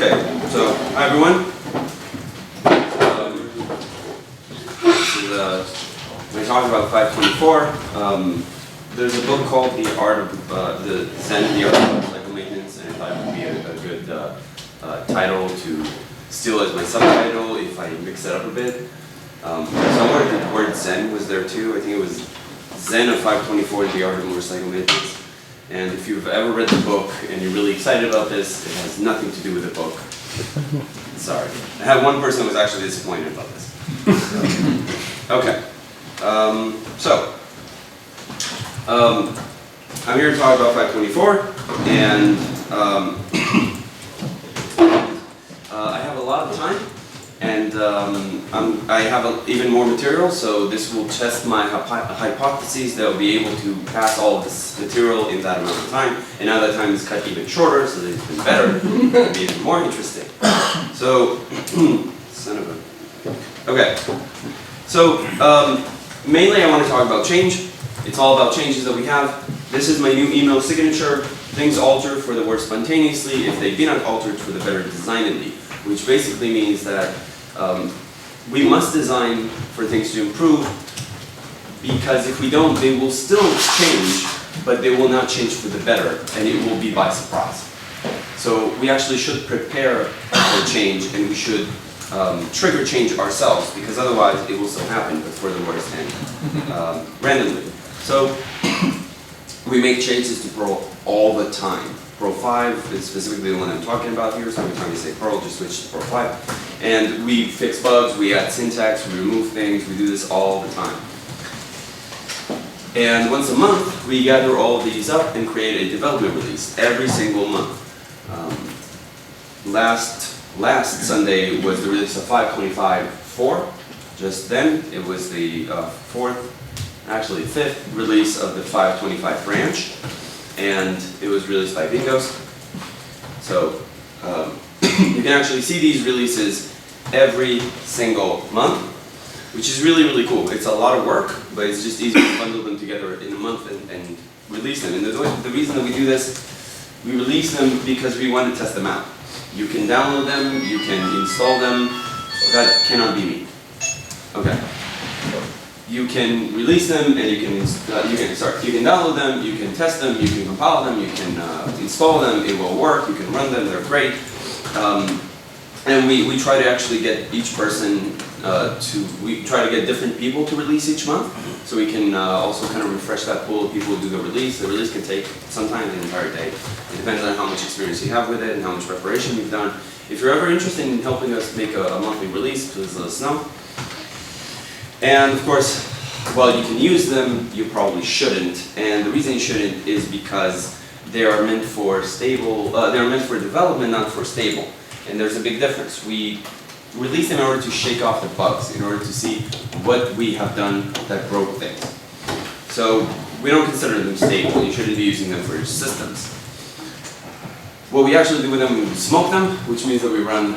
Okay, so hi everyone. When I talk about 524, there's a book called The Art of the Zen, The Art of Cycle Maintenance, and I thought it would be a good title to steal as my subtitle if I mix it up a bit. Somewhere the word Zen was there too. I think it was Zen of 524, The Art of Motorcycle Maintenance. And if you've ever read the book and you're really excited about this, it has nothing to do with the book. Sorry. I had one person who was actually disappointed about this. Okay. I'm here to talk about 524, and I have a lot of time, and I have even more material, so this will test my hypotheses that will be able to pass all of this material in that amount of time, and now that time is cut even shorter, so that it's been better, it'll be even more interesting. So, son of a... Okay, so mainly I want to talk about change. It's all about changes that we have. This is my new email signature. Things alter for the worse spontaneously if they be not altered for the better designedly, which basically means that we must design for things to improve, because if we don't, they will still change, but they will not change for the better, and it will be by surprise. So we actually should prepare for change, and we should trigger change ourselves, because otherwise it will still happen, but for the worse and randomly. So we make changes to Perl all the time. Perl 5 is specifically the one I'm talking about here, so every time we say Perl, just switch to Perl 5. And we fix bugs, we add syntax, we remove things, we do this all the time. And once a month, we gather all of these up and create a development release every single month. Last Sunday was the release of 525.4. Just then, it was the fifth release of the 525 branch, and it was released by Bingos. So you can actually see these releases every single month, which is really, really cool. It's a lot of work, but it's just easy to bundle them together in a month and release them. And the reason that we do this, we release them because we want to test them out. You can download them, you can install them. That cannot be me. Okay. You can release them, and you can download them, you can test them, you can compile them, you can install them. It will work. You can run them. They're great. And we try to actually get each person we try to get different people to release each month, so we can also kind of refresh that pool of people who do the release. The release can take sometimes an entire day. It depends on how much experience you have with it and how much preparation you've done. If you're ever interested in helping us make a monthly release, please let us know. And of course, while you can use them, you probably shouldn't. And the reason you shouldn't is because they are meant for stable. They are meant for development, not for stable. And there's a big difference. We release them in order to shake off the bugs, in order to see what we have done that broke things. So we don't consider them stable. You shouldn't be using them for your systems. What we actually do with them, we smoke them, which means that we run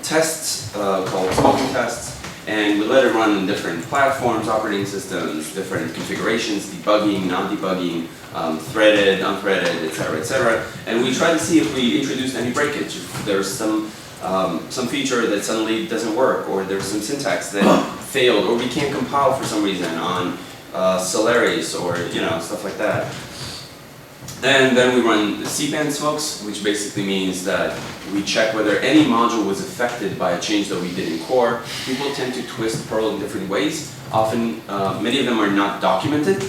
tests called smoking tests, and we let it run in different platforms, operating systems, different configurations, debugging, non-debugging, threaded, unthreaded, etc., etc. And we try to see if we introduced any breakage, if there's some feature that suddenly doesn't work, or there's some syntax that failed, or we can't compile for some reason on Solaris, or stuff like that. And then we run CPAN smokes, which basically means that we check whether any module was affected by a change that we did in core. People tend to twist Perl in different ways. Often, many of them are not documented,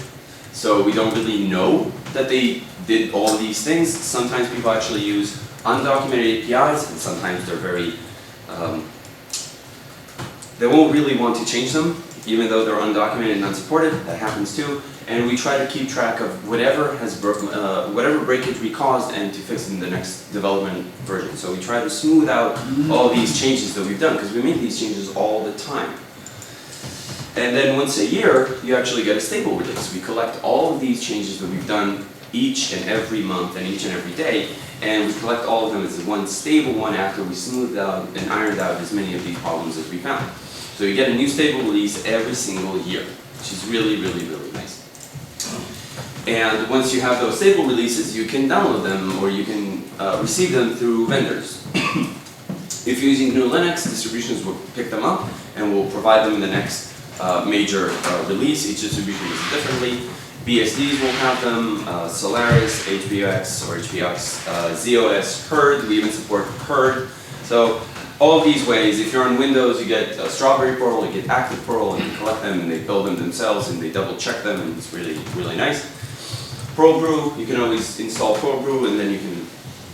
so we don't really know that they did all of these things. Sometimes people actually use undocumented APIs, and sometimes they're very, they won't really want to change them, even though they're undocumented and unsupported. That happens too. And we try to keep track of whatever whatever breakage we caused, and to fix it in the next development version. So we try to smooth out all these changes that we've done, because we make these changes all the time. And then once a year, you actually get a stable release. We collect all of these changes that we've done each and every month and each and every day, and we collect all of them as one stable one after we smoothed out and ironed out as many of these problems as we found. So you get a new stable release every single year, which is really, really, really nice. And once you have those stable releases, you can download them, or you can receive them through vendors. If you're using GNU Linux, distributions will pick them up and will provide them in the next major release. Each distribution uses it differently. BSDs will have them, Solaris, HBX or HBX, ZOS, Herd, we even support Herd. So all of these ways, if you're on Windows, you get Strawberry Perl, you get Active Perl, and you collect them and they build them themselves and they double check them, and it's really, really nice. Perl Brew, you can always install Perl Brew and then you can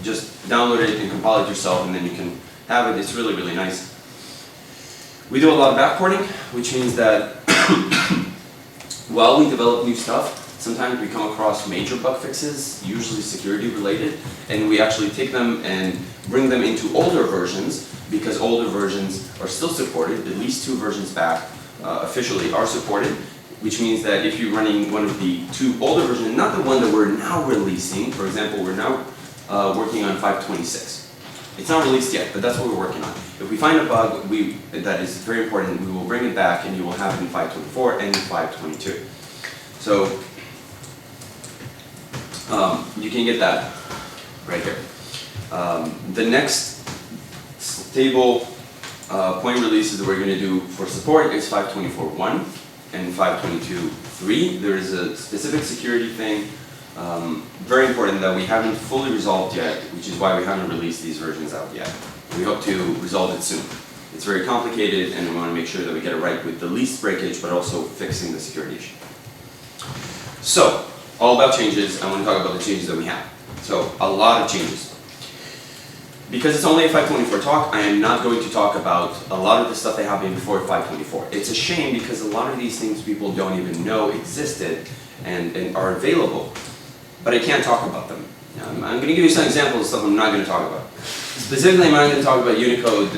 just download it and compile it yourself, and then you can have it. It's really, really nice. We do a lot of backporting, which means that while we develop new stuff, sometimes we come across major bug fixes, usually security related, and we actually take them and bring them into older versions, because older versions are still supported. At least 2 versions back officially are supported, which means that if you're running one of the 2 older versions, not the one that we're now releasing, for example, we're now working on 5.26. It's not released yet, but that's what we're working on. If we find a bug that is very important, we will bring it back and you will have it in 5.24 and 5.22. So you can get that right here. The next stable point releases that we're going to do for support is 5.24.1 and 5.22.3. There is a specific security thing, very important, that we haven't fully resolved yet, which is why we haven't released these versions out yet. We hope to resolve it soon. It's very complicated and we want to make sure that we get it right with the least breakage, but also fixing the security issue. So, all about changes, I want to talk about the changes that we have. So, a lot of changes. Because it's only a 5.24 talk, I am not going to talk about a lot of the stuff that happened before 5.24. It's a shame because a lot of these things people don't even know existed and are available, but I can't talk about them. I'm going to give you some examples of stuff I'm not going to talk about. Specifically, I'm not going to talk about Unicode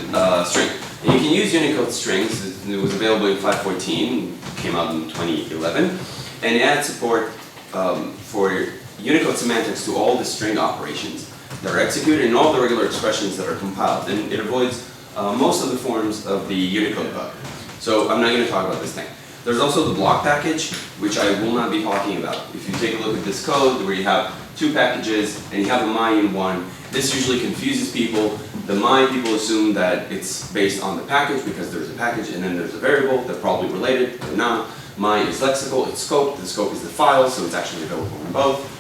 string. And you can use Unicode strings. It was available in 5.14, came out in 2011, and it adds support for Unicode semantics to all the string operations that are executed and all the regular expressions that are compiled. And it avoids most of the forms of the Unicode bug. So I'm not going to talk about this thing. There's also the block package, which I will not be talking about. If you take a look at this code where you have 2 packages and you have a my in one, this usually confuses people. The my, people assume that it's based on the package because there's a package and then there's a variable. They're probably related, but not. My is lexical, it's scoped. The scope is the file, so it's actually available in both.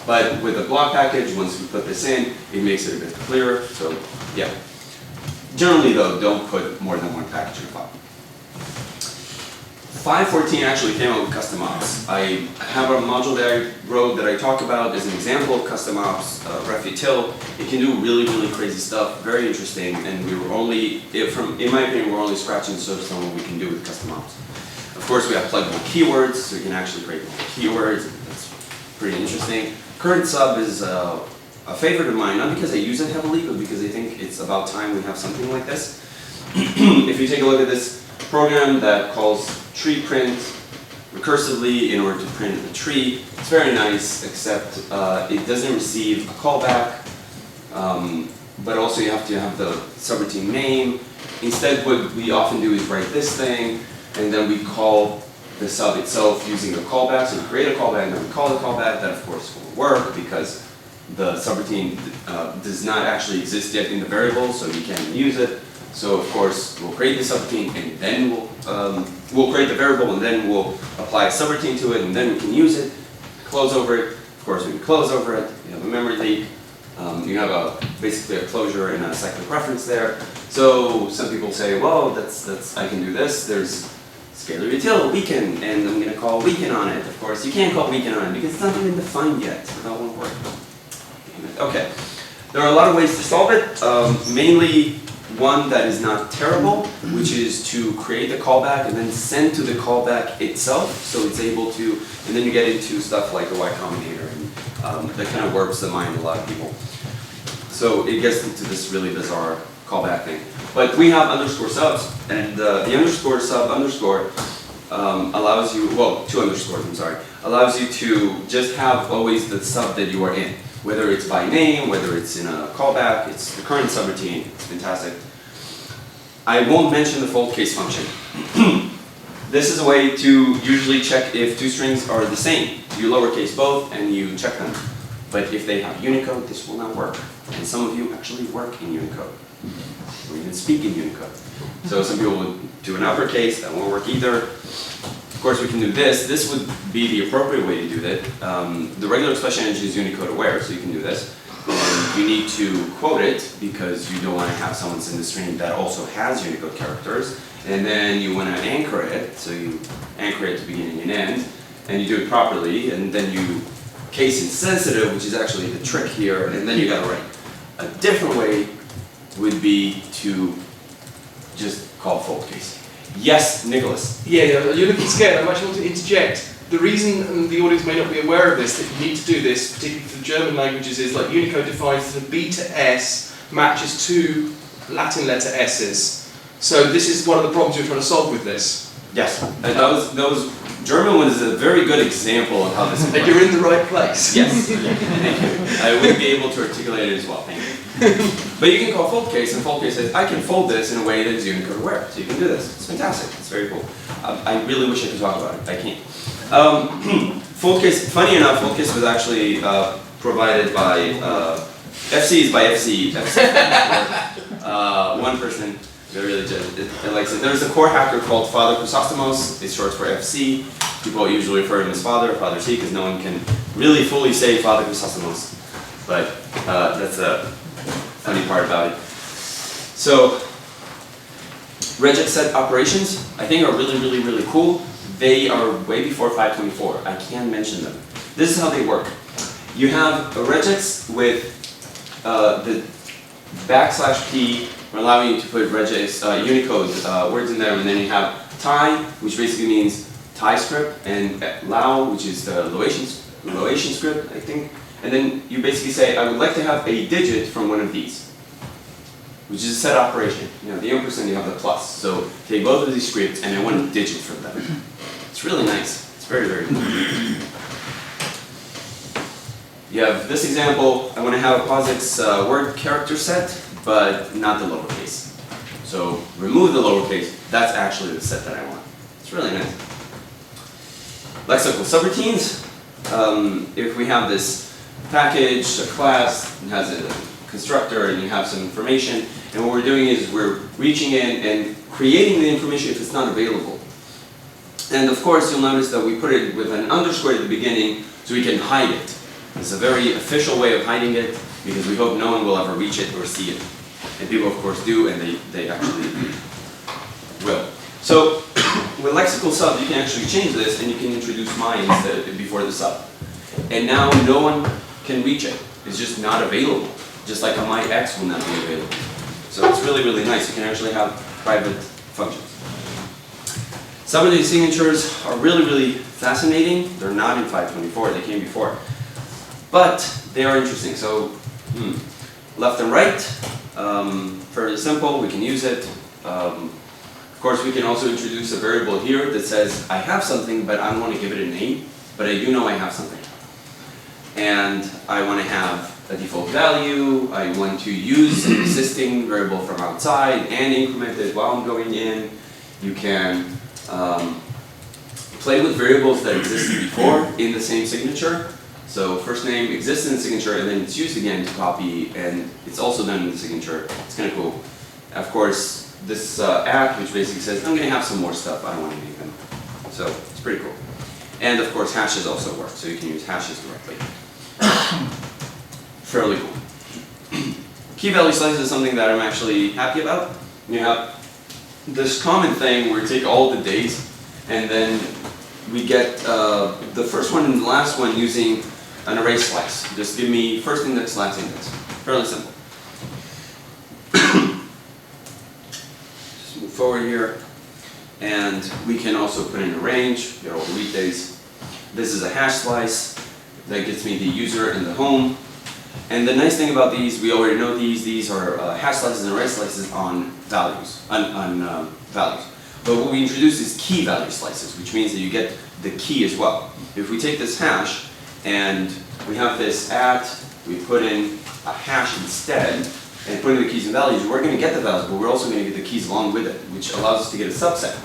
But with the block package, once we put this in, it makes it a bit clearer. So yeah. Generally though, don't put more than 1 package in a file. 5.14 actually came out with custom ops. I have a module that I wrote that I talk about as an example of custom ops, refutil. It can do really, really crazy stuff, very interesting, and we were only, in my opinion, we're only scratching the surface on what we can do with custom ops. Of course, we have pluggable keywords, so you can actually create keywords. That's pretty interesting. Current sub is a favorite of mine, not because I use it heavily, but because I think it's about time we have something like this. If you take a look at this program that calls tree print recursively in order to print a tree, it's very nice, except it doesn't receive a callback, but also you have to have the subroutine name. Instead, what we often do is write this thing, and then we call the sub itself using a callback. So we create a callback and then we call the callback. That of course will work because the subroutine does not actually exist yet in the variable, so you can't use it. So of course we'll create the subroutine and then we'll create the variable and then we'll apply a subroutine to it and then we can use it, close over it. Of course we can close over it, you have a memory leak, you have basically a closure and a cyclic reference there. So some people say, well, I can do this. There's scalar util, weaken, and I'm going to call weaken on it. Of course, you can't call weaken on it because it's not even defined yet, so that won't work. Okay, there are a lot of ways to solve it. Mainly one that is not terrible, which is to create the callback and then send to the callback itself, so it's able to, and then you get into stuff like the Y Combinator, and that kind of warps the mind of a lot of people. So it gets into this really bizarre callback thing. But we have underscore subs, and the underscore sub underscore allows you, well, 2 underscores, I'm sorry, allows you to just have always the sub that you are in. Whether it's by name, whether it's in a callback, it's the current subroutine, it's fantastic. I won't mention the fold case function. This is a way to usually check if 2 strings are the same. You lowercase both and you check them. But if they have Unicode, this will not work. And some of you actually work in Unicode, or even speak in Unicode. So some people will do an uppercase, that won't work either. Of course, we can do this. This would be the appropriate way to do that. The regular expression engine is Unicode aware, so you can do this. And you need to quote it because you don't want to have someone in the stream that also has Unicode characters. And then you want to anchor it, so you anchor it to beginning and end, and you do it properly, and then you case insensitive, which is actually the trick here, and then you got to write. A different way would be to just call fold case. Yes, Nicholas. Yeah, you're looking scared. I actually want to interject. The reason the audience may not be aware of this, that you need to do this, particularly for the German languages, is like Unicode defines that a B to S matches two Latin letter S's. So this is one of the problems you're trying to solve with this. Yes, those German one is a very good example of how this works. And you're in the right place. Yes, thank you. I would be able to articulate it as well, thank you. But you can call fold case, and fold case says, I can fold this in a way that is Unicode aware. So you can do this. It's fantastic. It's very cool. I really wish I could talk about it. I can't. Fold case, funny enough, fold case was actually provided by FCs by FC. One person that really likes it. There's a core hacker called Father Chrysostomos. It's short for FC. People usually refer to him as Father or Father C because no one can really fully say Father Chrysostomos. But that's a funny part about it. So, regex set operations, I think, are really cool. They are way before 524. I can mention them. This is how they work. You have a regex with the /p, allowing you to put regex Unicode words in there, and then you have tie, which basically means tie script, and lao, which is the Laotian script, I think. And then you basically say, I would like to have a digit from one of these, which is a set operation. You know, the ampersand, you have the plus. So take both of these scripts, and I want a digit from them. It's really nice. It's very cool. You have this example. I want to have a POSIX word character set, but not the lowercase. So remove the lowercase. That's actually the set that I want. It's really nice. Lexical subroutines. If we have this package, a class, it has a constructor, and you have some information, and what we're doing is we're reaching in and creating the information if it's not available. And of course, you'll notice that we put it with an underscore at the beginning so we can hide it. It's a very official way of hiding it because we hope no one will ever reach it or see it. And people, of course, do, and they actually will. So with lexical sub, you can actually change this, and you can introduce my instead before the sub. And now no one can reach it. It's just not available. Just like a my x will not be available. So it's really nice. You can actually have private functions. Some of these signatures are really fascinating. They're not in 524. They came before. But they are interesting. So left and right, fairly simple. We can use it. Of course, we can also introduce a variable here that says, I have something, but I don't want to give it a name, but I do know I have something. And I want to have a default value. I want to use an existing variable from outside and increment it while I'm going in. You can play with variables that existed before in the same signature. So first name exists in the signature, and then it's used again to copy, and it's also done in the signature. It's kind of cool. Of course, this app, which basically says, I'm going to have some more stuff. I don't want to name them. So it's pretty cool. And of course, hashes also work, so you can use hashes directly. Fairly cool. Key value slices is something that I'm actually happy about. You have this common thing where you take all the days, and then we get the first one and the last one using an array slice. Just give me first index, last index. Fairly simple. Just move forward here. And we can also put in a range, get all the weekdays. This is a hash slice that gets me the user and the home. And the nice thing about these, we already know these are hash slices and array slices on values, values. But what we introduce is key value slices, which means that you get the key as well. If we take this hash and we have this we put in a hash instead, and put in the keys and values, we're going to get the values, but we're also going to get the keys along with it, which allows us to get a subset.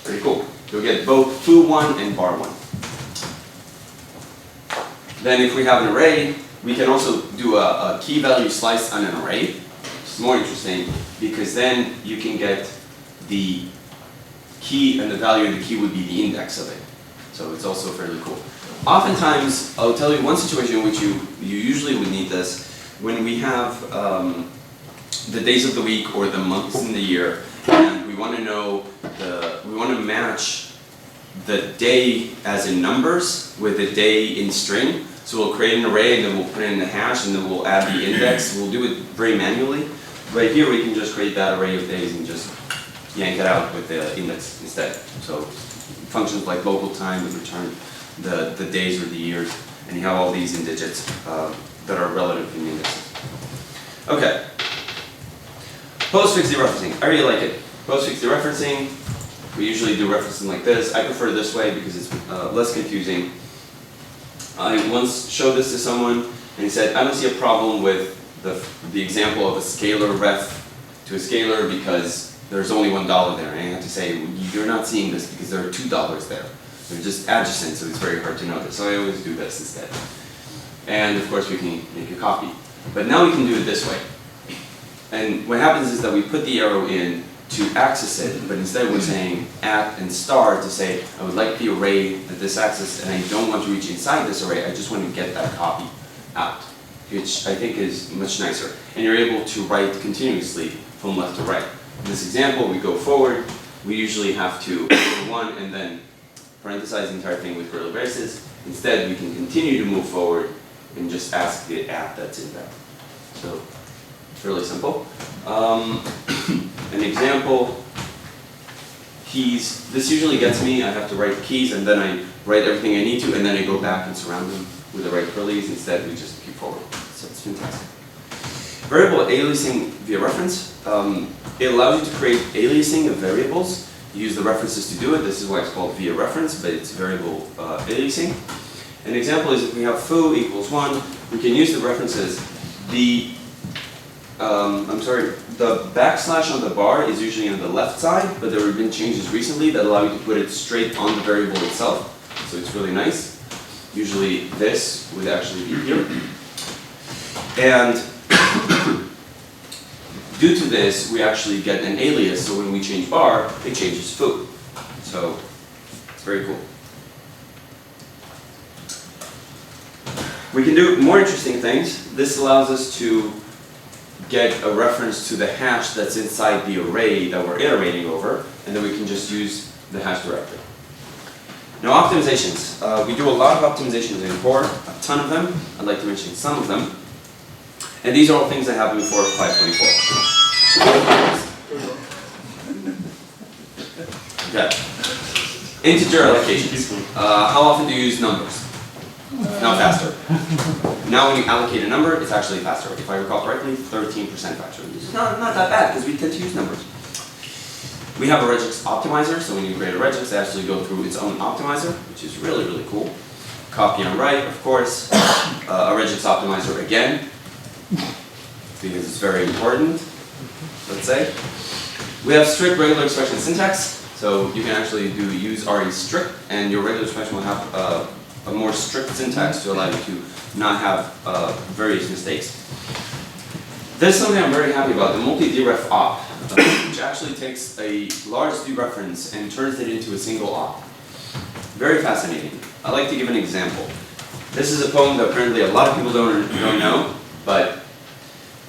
Pretty cool. You'll get both foo1 and bar1. Then if we have an array, we can also do a key value slice on an array. It's more interesting because then you can get the key, and the value of the key would be the index of it. So it's also fairly cool. Oftentimes, I'll tell you one situation in which you usually would need this when we have the days of the week or the months in the year, and we want to know we want to match the day as in numbers with the day in string. So we'll create an array and then we'll put it in the hash and then we'll add the index. We'll do it very manually. Right here we can just create that array of days and just yank it out with the index instead. So functions like local time would return the days or the years, and you have all these in digits that are relative in indexes. Okay. Postfix dereferencing. I really like it. Postfix dereferencing, we usually do referencing like this. I prefer this way because it's less confusing. I once showed this to someone and he said, I don't see a problem with the example of a scalar ref to a scalar because there's only $1 there. And I have to say, you're not seeing this because there are $2 there. They're just adjacent, so it's very hard to notice. So I always do this instead. And of course we can make a copy. But now we can do it this way. And what happens is that we put the arrow in to access it, but instead we're saying at and star to say, I would like the array at this axis and I don't want to reach inside this array, I just want to get that copy out, which I think is much nicer. And you're able to write continuously from left to right. In this example, we go forward, we usually have to go 1 and then parenthesize the entire thing with curly braces. Instead, we can continue to move forward and just ask the at that's in there. So, it's really simple. An example, keys. This usually gets me, I have to write keys and then I write everything I need to and then I go back and surround them with the right curlies. Instead, we just keep forward. So it's fantastic. Variable aliasing via reference. It allows you to create aliasing of variables. You use the references to do it. This is why it's called via reference, but it's variable aliasing. An example is if we have foo equals 1, we can use the references. The backslash on the bar is usually on the left side, but there have been changes recently that allow you to put it straight on the variable itself. So it's really nice. Usually this would actually be here. And due to this, we actually get an alias, so when we change bar, it changes foo. So it's very cool. We can do more interesting things. This allows us to get a reference to the hash that's inside the array that we're iterating over, and then we can just use the hash directly. Now optimizations. We do a lot of optimizations in core, a ton of them. I'd like to mention some of them. And these are all things that happen before 524. Okay. Integer allocations. How often do you use numbers? Now faster. Now when you allocate a number, it's actually faster. If I recall correctly, 13% faster. Which is not that bad because we tend to use numbers. We have a regex optimizer, so when you create a regex, it actually goes through its own optimizer, which is really, really cool. Copy and write, of course. A regex optimizer again, because it's very important, let's say. We have strict regular expression syntax, so you can actually use RE strict, and your regular expression will have a more strict syntax to allow you to not have various mistakes. This is something I'm very happy about, the multi-deref op, which actually takes a large dereference and turns it into a single op. Very fascinating. I'd like to give an example. This is a poem that apparently a lot of people don't know, but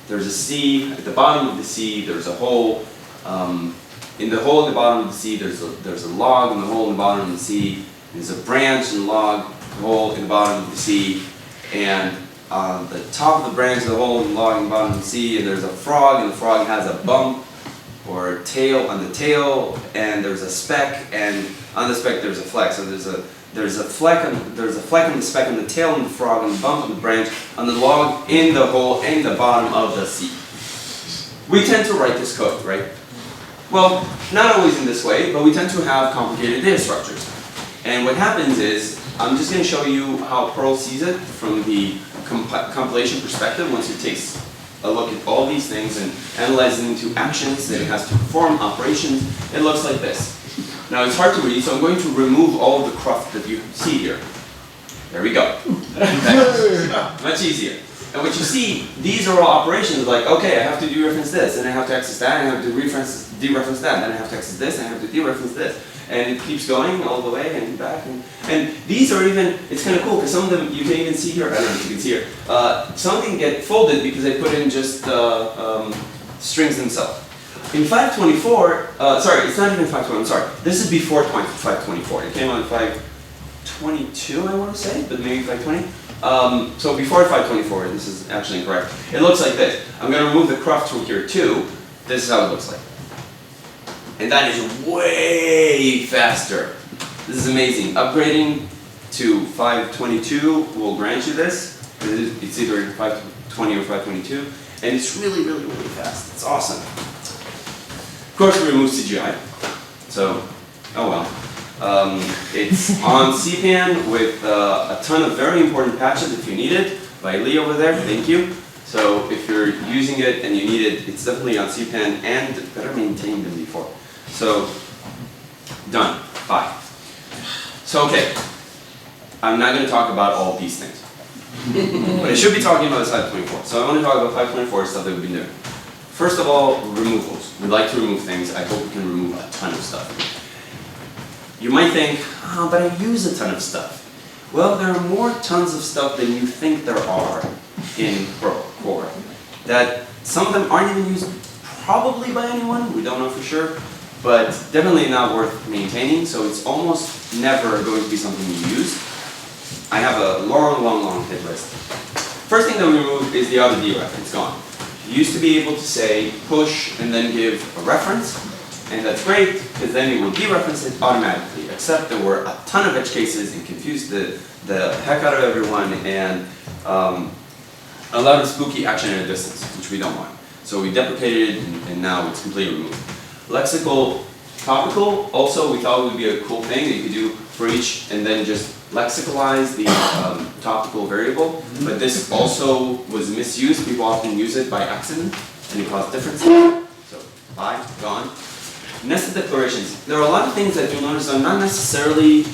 there's a C, at the bottom of the C there's a hole. In the hole at the bottom of the C there's a log, in the hole in the bottom of the C there's a branch and log, the hole in the bottom of the C, and on the top of the branch, the hole in the log in the bottom of the C, and there's a frog, and the frog has a bump or a tail on the tail, and there's a speck, and on the speck there's a fleck. So there's a fleck on the speck on the tail on the frog, and the bump on the branch, on the log, in the hole, in the bottom of the C. We tend to write this code, right? Well, not always in this way, but we tend to have complicated data structures. And what happens is, I'm just going to show you how Perl sees it from the compilation perspective. Once it takes a look at all these things and analyzes them into actions that it has to perform, operations, it looks like this. Now it's hard to read, so I'm going to remove all of the cruft that you see here. There we go. Much easier. And what you see, these are all operations like, okay, I have to dereference this, and I have to access that, and I have to dereference that, and then I have to access this, and I have to dereference this. And it keeps going all the way and back. And these are even, it's kind of cool, because some of them, you can even see here, I don't know if you can see here, some of them get folded because I put in just strings themselves. In 524, sorry, it's not even 520, I'm sorry. This is before 524. It came out in 522, I want to say, but maybe 520. So before 524, this is actually incorrect. It looks like this. I'm going to remove the cruft from here too. This is how it looks like. And that is way faster. This is amazing. Upgrading to 522 will grant you this. It's either 520 or 522. And it's really, really, really fast. It's awesome. Of course, we removed CGI. So, oh well. It's on CPAN with a ton of very important patches if you need it, by Lee over there, thank you. So if you're using it and you need it, it's definitely on CPAN and better maintained than before. So, done, bye. So okay, I'm not going to talk about all these things. But I should be talking about 524. So I want to talk about 524 stuff that we've been doing. First of all, removals. We like to remove things. I hope we can remove a ton of stuff. You might think, oh, but I use a ton of stuff. Well, there are more tons of stuff than you think there are in Perl core. That some of them aren't even used probably by anyone, we don't know for sure, but definitely not worth maintaining, so it's almost never going to be something you use. I have a long, long, long hit list. First thing that we removed is the auto deref, it's gone. You used to be able to say push and then give a reference, and that's great, because then it will dereference it automatically, except there were a ton of edge cases and confused the heck out of everyone, and a lot of spooky action at a distance, which we don't want. So we deprecated it, and now it's completely removed. Lexical topical, also we thought would be a cool thing that you could do for each, and then just lexicalize the topical variable, but this also was misused. People often use it by accident, and it caused differences. So, bye, gone. Nested declarations. There are a lot of things that you'll notice are not necessarily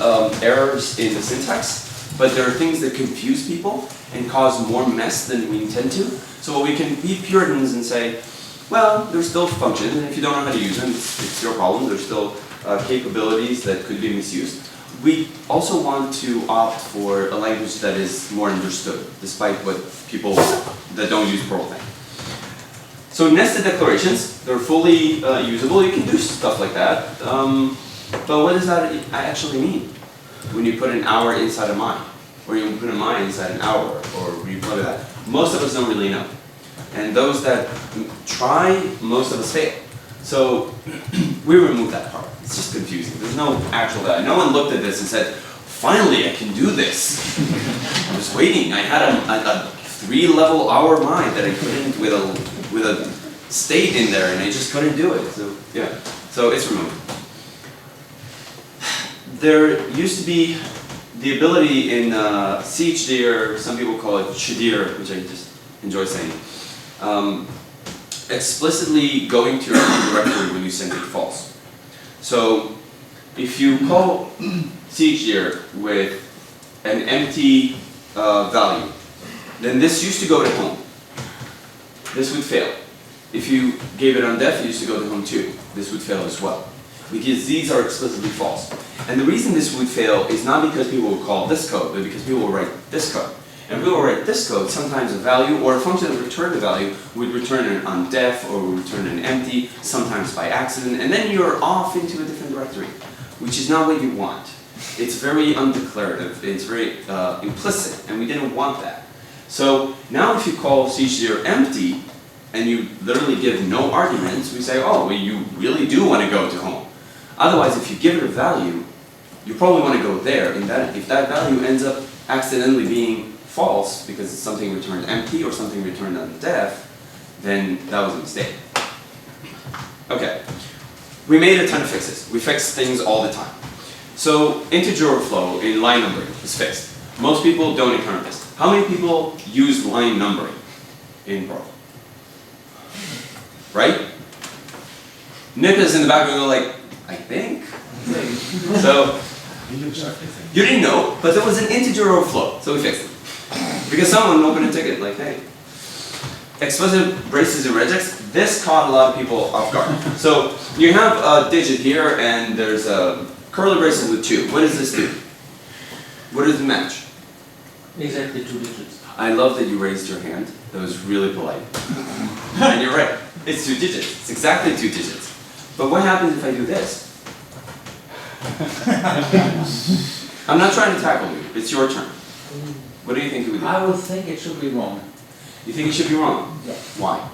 errors in the syntax, but there are things that confuse people and cause more mess than we intend to. So we can be Puritans and say, well, they're still functions, and if you don't know how to use them, it's your problem. There's still capabilities that could be misused. We also want to opt for a language that is more understood, despite what people that don't use Perl think. So nested declarations, they're fully usable. You can do stuff like that. But what does that actually mean? When you put an hour inside a mine, or you put a mine inside an hour, or you put that. Most of us don't really know. And those that try, most of us fail. So we remove that part. It's just confusing. There's no actual value. No one looked at this and said, finally I can do this. I was waiting. I had a 3-level hour mine that I put in with a state in there, and I just couldn't do it. So yeah, so it's removed. There used to be the ability in CHD, or some people call it CHDIR, which I just enjoy saying, explicitly going to your directory when you send it false. So if you call CHDIR with an empty value, then this used to go to home. This would fail. If you gave it on def, it used to go to home too. This would fail as well, because these are explicitly false. And the reason this would fail is not because people will call this code, but because people will write this code. And people will write this code, sometimes a value or a function that returned a value would return an on def or would return an empty, sometimes by accident, and then you're off into a different directory, which is not what you want. It's very undeclarative, it's very implicit, and we didn't want that. So now if you call CHDIR empty, and you literally give no arguments, we say, oh, well, you really do want to go to home. Otherwise, if you give it a value, you probably want to go there, and if that value ends up accidentally being false, because it's something returned empty or something returned on def, then that was a mistake. Okay, we made a ton of fixes. We fix things all the time. So integer overflow in line numbering is fixed. Most people don't encounter this. How many people use line numbering in Perl? Right? Nick is in the back and go like, I think. So, you didn't know, but there was an integer overflow, so we fixed it. Because someone opened a ticket like, hey, explicit braces and regex, this caught a lot of people off guard. So you have a digit here and there's a curly braces with 2. What does this do? What does it match? Exactly 2 digits. I love that you raised your hand. That was really polite. And you're right. It's 2 digits. It's exactly 2 digits. But what happens if I do this? I'm not trying to tackle you. It's your turn. What do you think it would do? I would think it should be wrong. You think it should be wrong? Yeah. Why?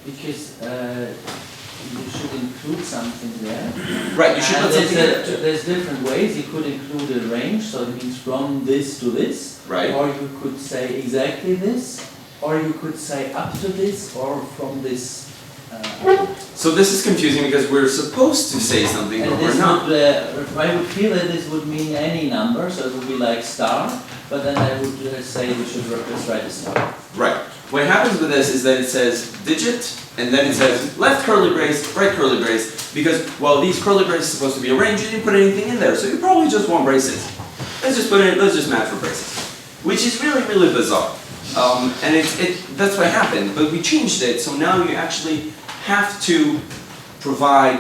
Because you should include something there. Right, you should And put something in there too. there's different ways. You could include a range, so it means from this to this. Right. Or you could say exactly this. Or you could say up to this, or from this. So this is confusing because we're supposed to say something, but And we're this not. would, I would feel that this would mean any number, so it would be like star, but then I would say we should just write a star. Right. What happens with this is that it says digit, and then it says left curly brace, right curly brace, because, well, these curly braces are supposed to be a range, you didn't put anything in there, so you probably just want braces. Let's just match for braces. Which is really, really bizarre. And that's what happened, but we changed it, so now you actually have to provide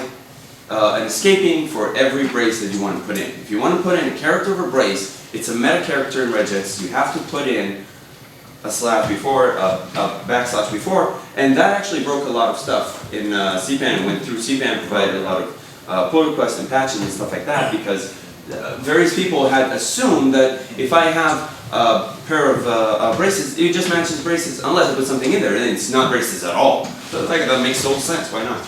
an escaping for every brace that you want to put in. If you want to put in a character of a brace, it's a meta character in regex, you have to put in a slash before, a backslash before, and that actually broke a lot of stuff in CPAN. Went through CPAN, provided a lot of pull requests and patches and stuff like that, because various people had assumed that if I have a pair of braces, it just matches braces unless I put something in there, and it's not braces at all. So I think that makes total sense, why not?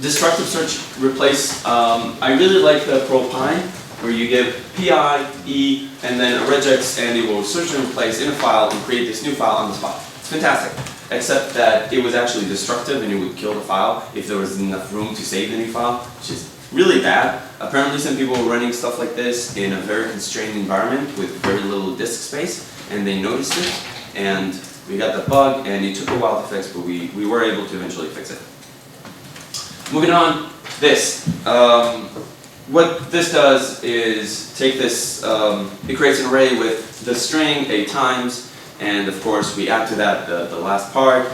Destructive search replace, I really like the Perl Pi, where you give PI, E, and then a regex, and it will search and replace in a file and create this new file on the spot. It's fantastic, except that it was actually destructive and it would kill the file if there was enough room to save the new file, which is really bad. Apparently some people were running stuff like this in a very constrained environment with very little disk space, and they noticed it, and we got the bug, and it took a while to fix, but we were able to eventually fix it. Moving on, this. What this does is take this, it creates an array with the string, a times, and of course we add to that the last part.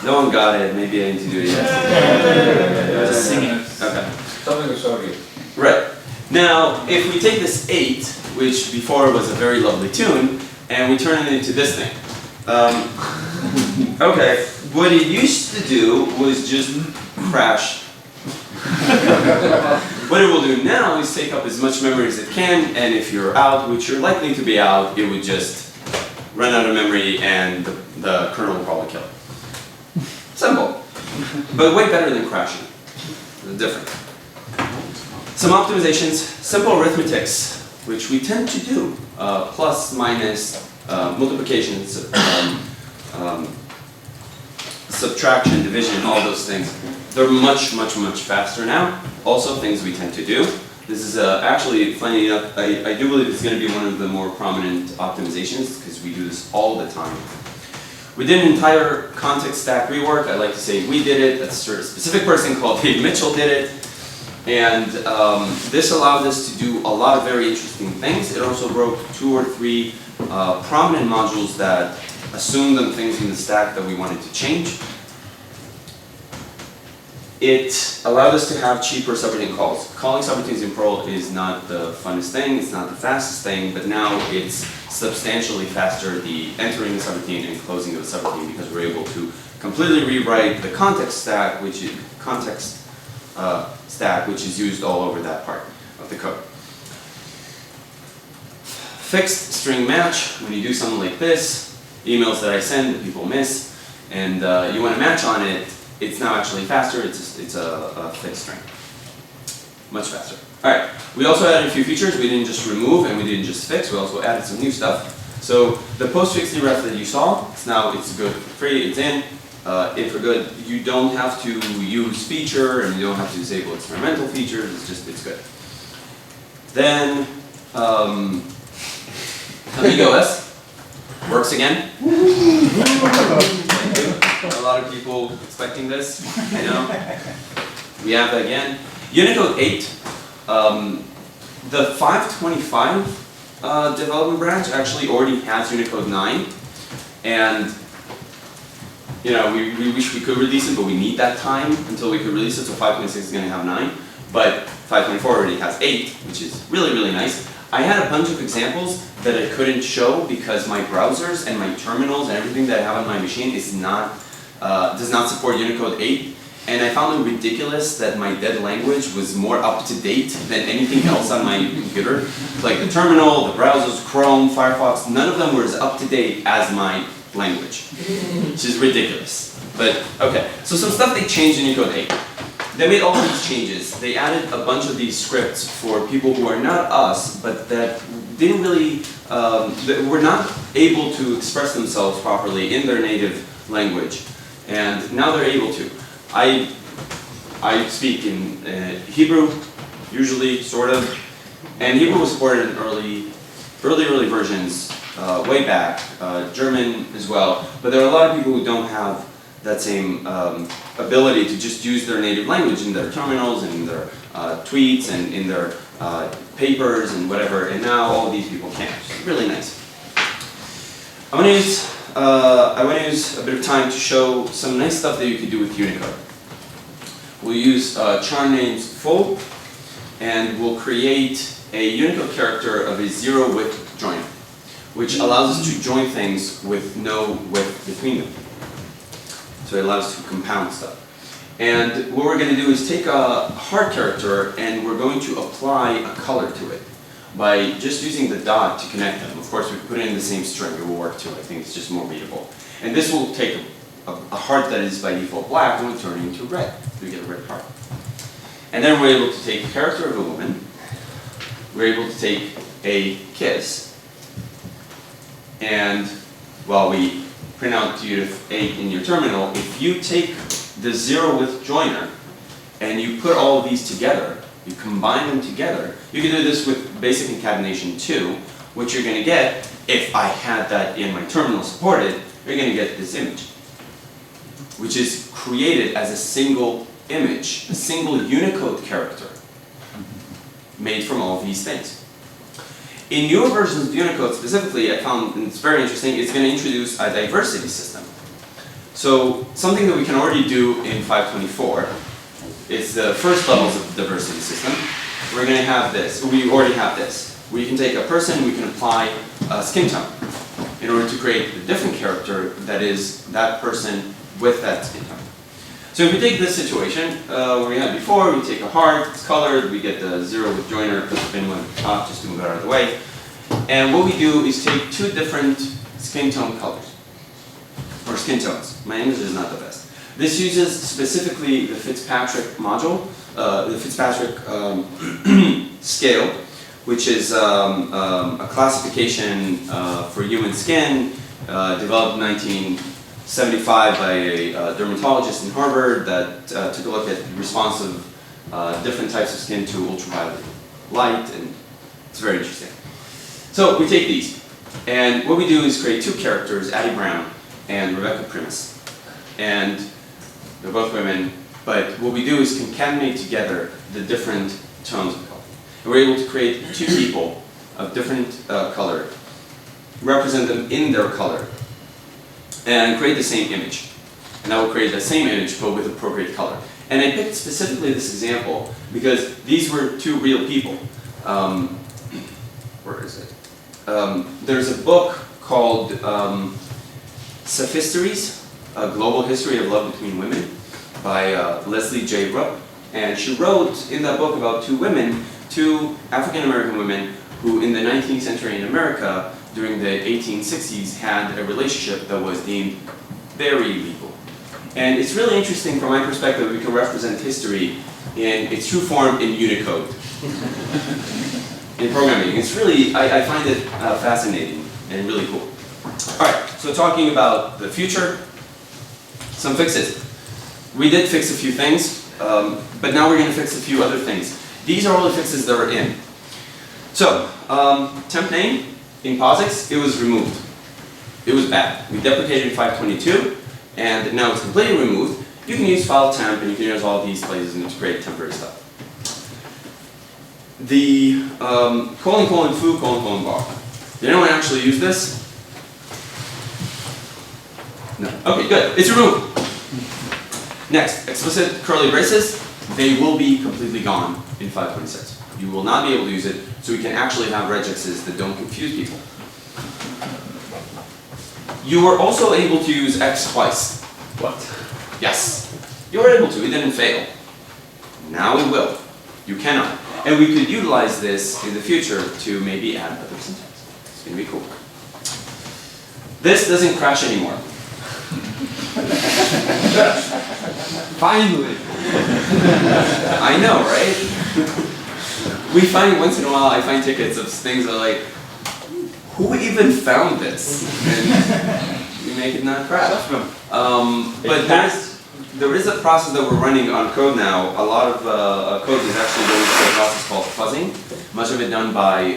No one got it, maybe I need to do it yet. Just singing. Okay. Something with Sawyer. Right. Now, if we take this 8, which before was a very lovely tune, and we turn it into this thing. Okay, what it used to do was just crash. What it will do now is take up as much memory as it can, and if you're out, which you're likely to be out, it would just run out of memory and the kernel will probably kill it. Simple, but way better than crashing. Different. Some optimizations, simple arithmetics, which we tend to do, plus, minus, multiplications, subtraction, division, all those things. They're much, much, much faster now. Also, things we tend to do. This is actually, funny enough, I do believe it's going to be one of the more prominent optimizations because we do this all the time. We did an entire context stack rework. I like to say we did it. That's a specific person called Dave Mitchell did it. And this allowed us to do a lot of very interesting things. It also broke 2 or 3 prominent modules that assumed them things in the stack that we wanted to change. It allowed us to have cheaper subroutine calls. Calling subroutines in Perl is not the funnest thing, it's not the fastest thing, but now it's substantially faster, the entering the subroutine and closing of the subroutine, because we're able to completely rewrite the context stack, which is used all over that part of the code. Fixed string match, when you do something like this, emails that I send that people miss, and you want to match on it, it's now actually faster, it's a fixed string. Much faster. Alright, we also added a few features. We didn't just remove and we didn't just fix, we also added some new stuff. So the postfix deref that you saw, it's good for free, it's in for good. You don't have to use feature and you don't have to disable experimental features, it's good. Then, AmigoS works again. Thank you. A lot of people expecting this, I know. We have that again. Unicode 8, The 525 development branch actually already has Unicode 9, and you know, we wish we could release it, but we need that time until we could release it, so 526 is going to have 9, but 524 already has 8, which is really, really nice. I had a bunch of examples that I couldn't show because my browsers and my terminals and everything that I have on my machine is not, does not support Unicode 8. And I found it ridiculous that my dead language was more up to date than anything else on my computer. Like the terminal, the browsers, Chrome, Firefox, none of them were as up to date as my language, which is ridiculous. But okay, so some stuff they changed in Unicode 8. They made all these changes. They added a bunch of these scripts for people who are not us, but that didn't really, that were not able to express themselves properly in their native language. And now they're able to. I speak in Hebrew, usually, sort of, and Hebrew was supported in early versions, way back, German as well, but there are a lot of people who don't have that same ability to just use their native language in their terminals and in their tweets and in their papers and whatever, and now all these people can, which is really nice. I want to use a bit of time to show some nice stuff that you can do with Unicode. We'll use char names full, and we'll create a Unicode character of a zero width joiner, which allows us to join things with no width between them. So it allows us to compound stuff. And what we're going to do is take a hard character and we're going to apply a color to it by just using the dot to connect them. Of course, we put it in the same string, it will work too. I think it's just more readable. And this will take a heart that is by default black and we'll turn it into red. We get a red heart. And then we're able to take the character of a woman. We're able to take a kiss. And while we print out to you 8 in your terminal, if you take the zero width joiner and you put all of these together, you combine them together, you can do this with basic concatenation too. What you're going to get, if I had that in my terminal supported, you're going to get this image, which is created as a single image, a single Unicode character made from all of these things. In newer versions of Unicode specifically, I found, and it's very interesting, it's going to introduce a diversity system. So something that we can already do in 524 is the first levels of the diversity system. We're going to have this, we already have this. We can take a person, we can apply a skin tone in order to create a different character that is that person with that skin tone. So if we take this situation, where we had before, we take a heart, it's colored, we get the zero with joiner, put the bin one at the top just to move it out of the way. And what we do is take 2 different skin tone colors, or skin tones. My English is not the best. This uses specifically the Fitzpatrick module, the Fitzpatrick scale, which is a classification for human skin, developed in 1975 by a dermatologist in Harvard that took a look at the response of different types of skin to ultraviolet light, and it's very interesting. So we take these, and what we do is create 2 characters, Addie Brown and Rebecca Primus. And they're both women, but what we do is concatenate together the different tones of color. And we're able to create 2 people of different color, represent them in their color, and create the same image. And that will create the same image, but with appropriate color. And I picked specifically this example because these were 2 real people. Where is it? There's a book called Sophisteries, A Global History of Love Between Women by Leslie J. Rupp. And she wrote in that book about 2 women, 2 African-American women who in the 19th century in America during the 1860s had a relationship that was deemed very legal. And it's really interesting from my perspective we can represent history in its true form in Unicode. In programming. It's really, I find it fascinating and really cool. Alright, so talking about the future, some fixes. We did fix a few things, but now we're going to fix a few other things. These are all the fixes that are in. So, temp name in POSIX, it was removed. It was bad. We deprecated 522, and now it's completely removed. You can use file temp, and you can use all these places and create temporary stuff. the ::foo: bar. Did anyone actually use this? No. Okay, good. It's removed. Next, explicit curly braces. They will be completely gone in 526. You will not be able to use it, so we can actually have regexes that don't confuse people. You were also able to use X twice. What? Yes. You were able to. It didn't fail. Now it will. You cannot. And we could utilize this in the future to maybe add other syntax. It's going to be cool. This doesn't crash anymore. Finally! I know, right? We find once in a while, I find tickets of things that are like, who even found this? And we make it not crash. But there is a process that we're running on code now. A lot of code is actually going through a process called fuzzing. Much of it done by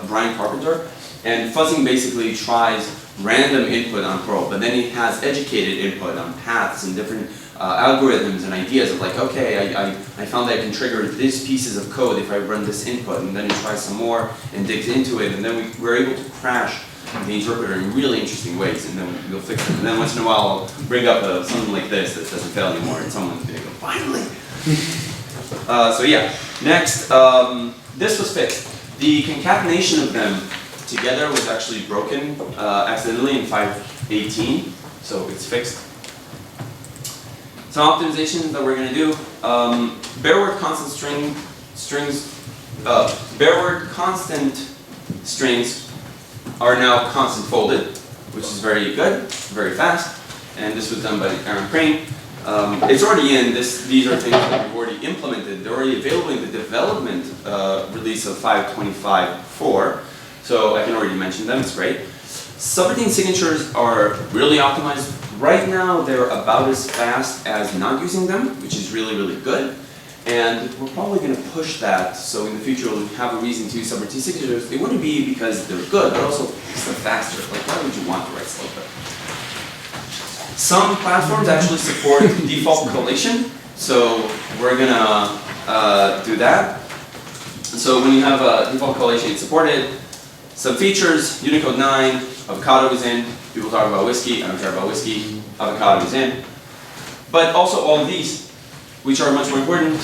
Brian Carpenter. And fuzzing basically tries random input on Perl, but then it has educated input on paths and different algorithms and ideas of like, okay, I found that I can trigger these pieces of code if I run this input, and then it tries some more and digs into it, and then we're able to crash the interpreter in really interesting ways, and then we'll fix it. And then once in a while, I'll bring up something like this that doesn't fail anymore, and someone's gonna go, finally! So yeah, next, this was fixed. The concatenation of them together was actually broken accidentally in 5.18, so it's fixed. Some optimizations that we're going to do. Bare word constant strings are now constant folded, which is very good, very fast. And this was done by Aaron Crane. It's already in. These are things that we've already implemented. They're already available in the development release of 5.25.4. So I can already mention them, it's great. Subroutine signatures are really optimized. Right now, they're about as fast as not using them, which is really, really good. And we're probably going to push that, so in the future we'll have a reason to use subroutine signatures. It wouldn't be because they're good, but also because they're faster. Like, why would you want to write slow code? Some platforms actually support default collation, so we're going to do that. So when you have a default collation, it's supported. Some features, Unicode 9, avocado is in. People talk about whiskey, I don't care about whiskey. Avocado is in. But also all of these, which are much more important,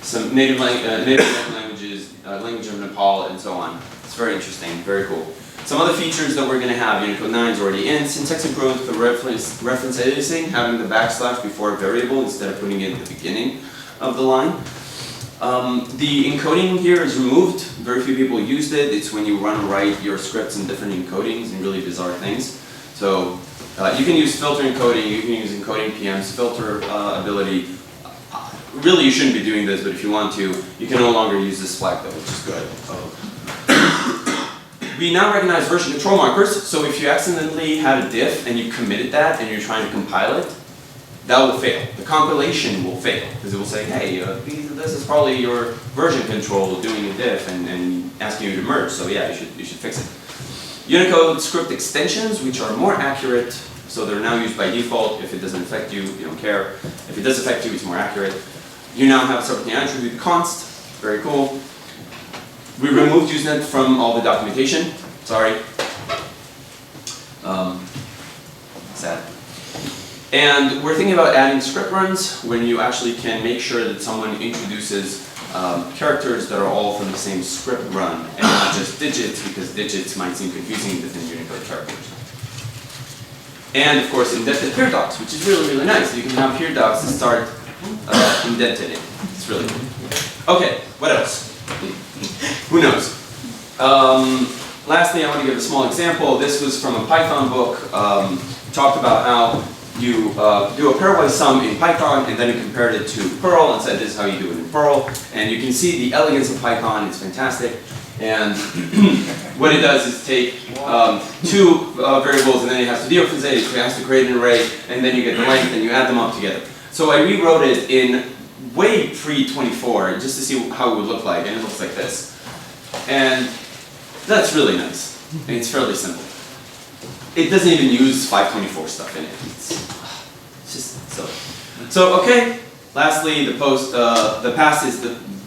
some native languages, language of Nepal, and so on. It's very interesting, very cool. Some other features that we're going to have, Unicode 9 is already in. Syntax improved the reference aliasing, having the backslash before a variable instead of putting it at the beginning of the line. The encoding here is removed. Very few people used it. It's when you run or write your scripts in different encodings and really bizarre things. So you can use filter encoding, you can use encoding PMs, filter ability. Really you shouldn't be doing this, but if you want to, you can no longer use this flag though, which is good. We now recognize version control markers, so if you accidentally had a diff and you committed that and you're trying to compile it, that will fail. The compilation will fail, because it will say, hey, this is probably your version control doing a diff and asking you to merge, so yeah, you should fix it. Unicode script extensions, which are more accurate, so they're now used by default. If it doesn't affect you, you don't care. If it does affect you, it's more accurate. You now have subroutine attribute const, very cool. We removed Usenet from all the documentation, sorry. Sad. And we're thinking about adding script runs when you actually can make sure that someone introduces characters that are all from the same script run and not just digits, because digits might seem confusing within Unicode characters. And of course indented peer docs, which is really, really nice. You can have peer docs that start indented in. It's really cool. Okay, what else? Who knows? Lastly, I want to give a small example. This was from a Python book. Talked about how you do a pairwise sum in Python, and then you compared it to Perl and said this is how you do it in Perl. And you can see the elegance of Python, it's fantastic. And what it does is take two variables and then it has to dereference, so it has to create an array, and then you get the length and you add them up together. So I rewrote it in way pre-24 just to see how it would look like, and it looks like this. And that's really nice, and it's fairly simple. It doesn't even use 524 stuff in it. It's just silly. So okay, lastly, the past is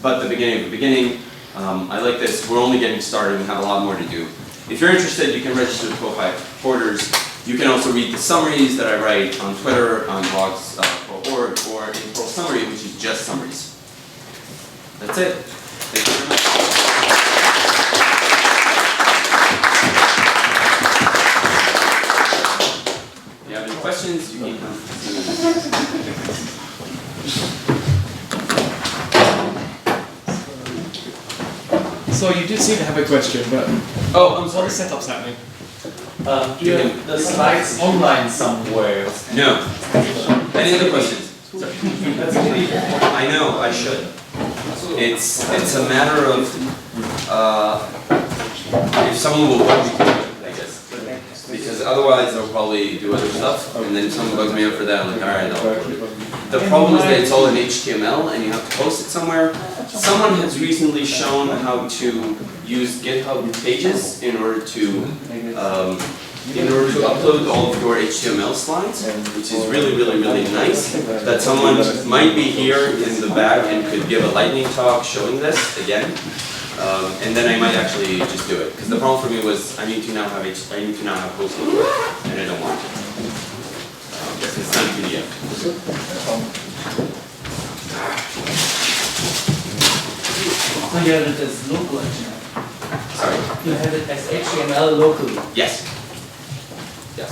but the beginning of the beginning. I like this. We're only getting started. We have a lot more to do. If you're interested, you can register with Ko-Fi Porters. You can also read the summaries that I write on Twitter, on blogs.org, or in Perl Summary, which is just summaries. That's it. Thank you very much. If you have any questions, you can come to me. So you did seem to have a question, but Oh, I'm what sorry. the setup's happening? Do you have the slides online somewhere? No. Any other questions? I know, I should. It's a matter of if someone will bug me to do it, I guess. Because otherwise they'll probably do other stuff, and then if someone bugs me up for that, I'm like, alright, I'll do it. The problem is that it's all in HTML and you have to post it somewhere. Someone has recently shown how to use GitHub pages in order to upload all of your HTML slides, which is really, really, really nice. That someone might be here in the back and could give a lightning talk showing this again. And then I might actually just do it. Because the problem for me was I need to now have hosting, and I don't want it. It's not PDF. So you have it as local HTML. Sorry. You have it as HTML locally. Yes. Yes.